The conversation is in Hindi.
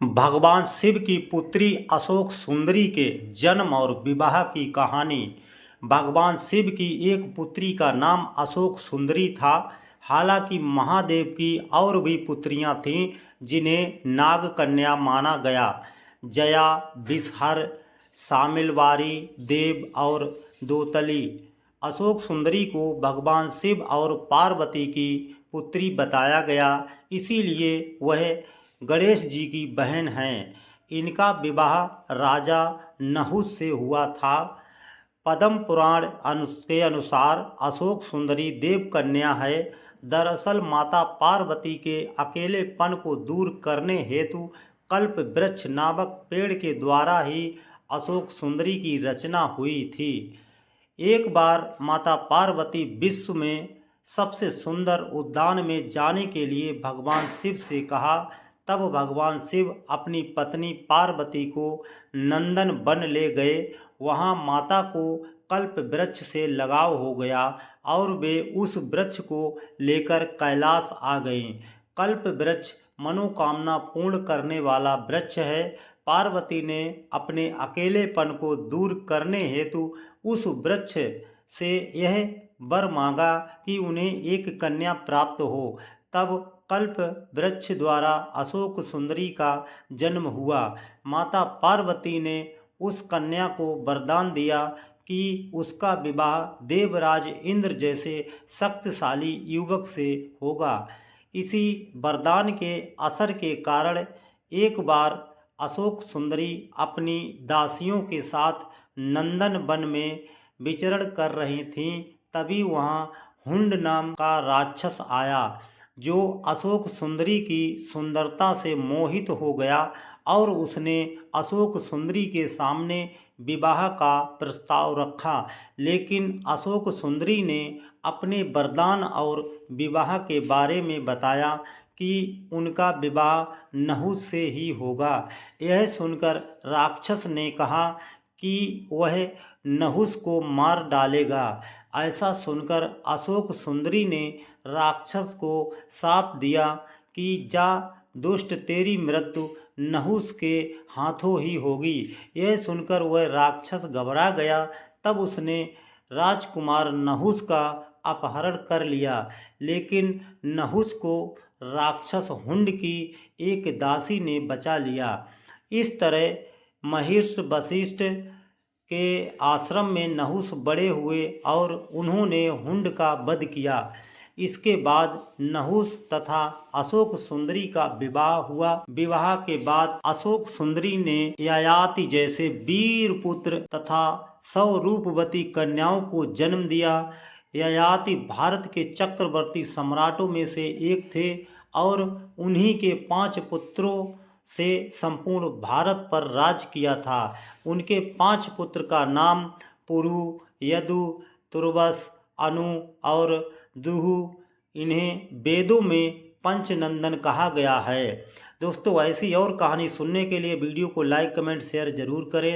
भगवान शिव की पुत्री अशोक सुंदरी के जन्म और विवाह की कहानी। भगवान शिव की एक पुत्री का नाम अशोक सुंदरी था। हालांकि महादेव की और भी पुत्रियां थीं जिन्हें नागकन्या माना गया। जया, विषहर, शामिलवारी, देव और दोतली। अशोक सुंदरी को भगवान शिव और पार्वती की पुत्री बताया गया, इसीलिए वह गणेश जी की बहन हैं। इनका विवाह राजा नहुष से हुआ था। पद्म पुराण के अनुसार अशोक सुंदरी देव कन्या है। दरअसल माता पार्वती के अकेलेपन को दूर करने हेतु कल्प वृक्ष नामक पेड़ के द्वारा ही अशोक सुंदरी की रचना हुई थी। एक बार माता पार्वती विश्व में सबसे सुंदर उद्यान में जाने के लिए भगवान शिव से कहा। तब भगवान शिव अपनी पत्नी पार्वती को नंदन वन ले गए। वहाँ माता को कल्प वृक्ष से लगाव हो गया और वे उस वृक्ष को लेकर कैलाश आ गईं। कल्प वृक्ष मनोकामना पूर्ण करने वाला वृक्ष है। पार्वती ने अपने अकेलेपन को दूर करने हेतु उस वृक्ष से यह वर मांगा कि उन्हें एक कन्या प्राप्त हो। तब कल्प वृक्ष द्वारा अशोक सुंदरी का जन्म हुआ। माता पार्वती ने उस कन्या को वरदान दिया कि उसका विवाह देवराज इंद्र जैसे शक्तिशाली युवक से होगा। इसी वरदान के असर के कारण एक बार अशोक सुंदरी अपनी दासियों के साथ नंदन वन में विचरण कर रही थीं। तभी वहाँ हुंड नाम का राक्षस आया, जो अशोक सुंदरी की सुंदरता से मोहित हो गया और उसने अशोक सुंदरी के सामने विवाह का प्रस्ताव रखा। लेकिन अशोक सुंदरी ने अपने वरदान और विवाह के बारे में बताया कि उनका विवाह नहुष से ही होगा। यह सुनकर राक्षस ने कहा कि वह नहुष को मार डालेगा। ऐसा सुनकर अशोक सुंदरी ने राक्षस को शाप दिया कि जा दुष्ट, तेरी मृत्यु नहुष के हाथों ही होगी। यह सुनकर वह राक्षस घबरा गया। तब उसने राजकुमार नहुष का अपहरण कर लिया। लेकिन नहुष को राक्षस हुंड की एक दासी ने बचा लिया। इस तरह महर्षि वशिष्ठ के आश्रम में नहुष बड़े हुए और उन्होंने हुंड का वध किया। इसके बाद नहुष तथा अशोक सुंदरी का विवाह हुआ। विवाह के बाद अशोक सुंदरी ने ययाति जैसे वीर पुत्र तथा 100 रूपवती कन्याओं को जन्म दिया। ययाति भारत के चक्रवर्ती सम्राटों में से एक थे और उन्हीं के 5 पुत्रों से संपूर्ण भारत पर राज किया था। उनके 5 पुत्र का नाम पुरु, यदु, तुर्वस, अनु और दुहु। इन्हें वेदों में पंचनंदन कहा गया है। दोस्तों, ऐसी और कहानी सुनने के लिए वीडियो को लाइक, कमेंट, शेयर जरूर करें।